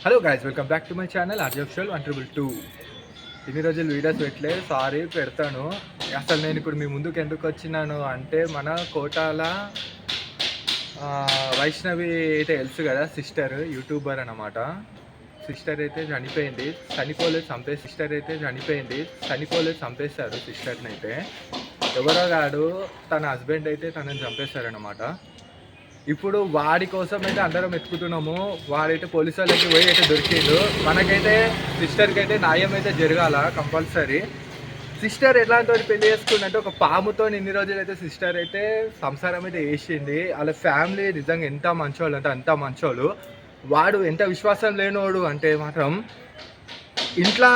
Hello guys, welcome back to my channel ఆర్జెఫ్షల్ 122. ఇన్ని రోజులు వీడియోస్ పెట్టలేదు, సారీ. పెడతాను. అసలు నేను ఇప్పుడు మీ ముందుకు ఎందుకు వచ్చినాను అంటే, మన కోటాల వైష్ణవి అయితే తెలుసు కదా, సిస్టర్ యూట్యూబర్ అన్నమాట. సిస్టర్ అయితే చనిపోయింది, చంపేశారు సిస్టర్ని అయితే. ఎవరో కాదు, తన హస్బెండ్ అయితే తనని చంపేశారనమాట. ఇప్పుడు వాడి కోసం అయితే అందరం ఎత్తుకుతున్నాము. వాడైతే పోలీసు వాళ్ళకి పోయి అయితే దొరికిండు. మనకైతే సిస్టర్కి అయితే న్యాయం అయితే జరగాల కంపల్సరీ. సిస్టర్ ఎట్లాంటి వాడు పెళ్లి చేసుకుందంటే, ఒక పాముతో ఇన్ని రోజులు అయితే సిస్టర్ అయితే సంసారం అయితే వేసింది. వాళ్ళ ఫ్యామిలీ నిజంగా ఎంత మంచోళ్ళు అంటే అంత మంచోళ్ళు. వాడు ఎంత విశ్వాసం లేనోడు అంటే మాత్రం, ఇంట్లో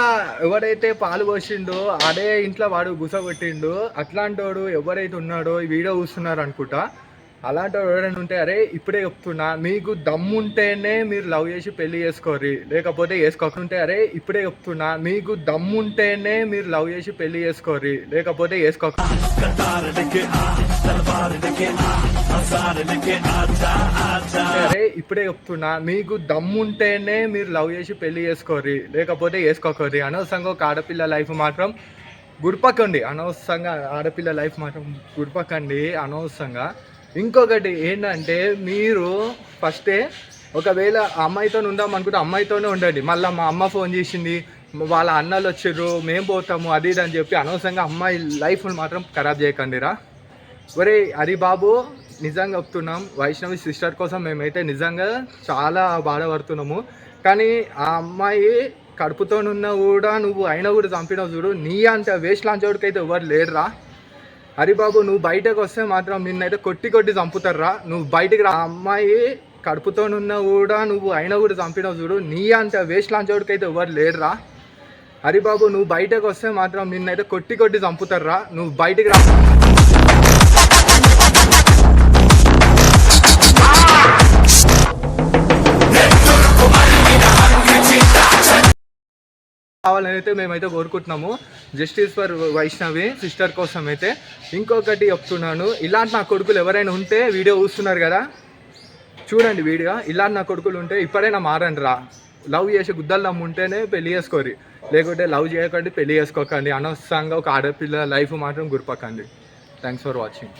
ఎవరైతే పాలు పోసిండో అదే ఇంట్లో వాడు గుసగొట్టిండు. అట్లాంటి వాడు ఎవరైతే ఉన్నాడో ఈ వీడియో చూస్తున్నారు అనుకుంటా, అలాంటి ఎవరైనా ఉంటే, అరే ఇప్పుడే చెప్తున్నా, మీకు దమ్ముంటేనే మీరు లవ్ చేసి పెళ్లి చేసుకోరు, లేకపోతే వేసుకోకుంటే, అరే ఇప్పుడే చెప్తున్నా, మీకు దమ్ముంటేనే మీరు లవ్ చేసి పెళ్లి చేసుకోరు, లేకపోతే వేసుకోక. అరే ఇప్పుడే చెప్తున్నా, మీకు దమ్ముంటేనే మీరు లవ్ చేసి పెళ్లి చేసుకోరు, లేకపోతే వేసుకోకరి. అనవసరంగా ఒక ఆడపిల్ల లైఫ్ మాత్రం గుర్పకండి. అనవసరంగా ఆడపిల్ల లైఫ్ మాత్రం గుర్పకండి అనవసరంగా. ఇంకొకటి ఏంటంటే, మీరు ఫస్టే ఒకవేళ అమ్మాయితో ఉందాం అనుకుంటే అమ్మాయితోనే ఉండండి. మళ్ళీ మా అమ్మ ఫోన్ చేసింది, వాళ్ళ అన్నలు వచ్చారు, మేము పోతాము, అది ఇది అని చెప్పి అనవసరంగా అమ్మాయి లైఫ్ని మాత్రం ఖరాబ్ చేయకండిరా. ఒరే హరిబాబు, నిజంగా చెప్తున్నాం, వైష్ణవి సిస్టర్ కోసం మేమైతే నిజంగా చాలా బాధపడుతున్నాము. కానీ ఆ అమ్మాయి కడుపుతోనున్న కూడా నువ్వు అయినా కూడా చంపినావు చూడు. నీ అంటే వేస్ట్ లాంచోడికి అయితే ఎవరు లేరురా. హరిబాబు, నువ్వు బయటకు వస్తే మాత్రం నిన్నైతే కొట్టి చంపుతారా. నువ్వు బయటికి రా. అమ్మాయి కడుపుతోనున్న కూడా నువ్వు అయినా కూడా చంపినావు చూడు. నీ అంటే వేస్ట్ లాంచోడికి అయితే ఎవరు లేరురా. హరిబాబు, నువ్వు బయటకు వస్తే మాత్రం నిన్నైతే కొట్టి చంపుతారా. నువ్వు బయటికి రా. కావాలని అయితే మేమైతే కోరుకుంటున్నాము. జస్టిస్ ఫర్ వైష్ణవి సిస్టర్ కోసం అయితే. ఇంకొకటి చెప్తున్నాను, ఇలాంటి నా కొడుకులు ఎవరైనా ఉంటే, వీడియో చూస్తున్నారు కదా, చూడండి వీడియో. ఇలాంటి నా కొడుకులు ఉంటే ఇప్పుడైనా మారండి రా. లవ్ చేసి గుద్దలు నమ్ముంటేనే పెళ్లి చేసుకోరి, లేకుంటే లవ్ చేయకండి, పెళ్లి చేసుకోకండి. అనవసరంగా ఒక ఆడపిల్ల లైఫ్ మాత్రం గుర్పకండి. Thanks for watching.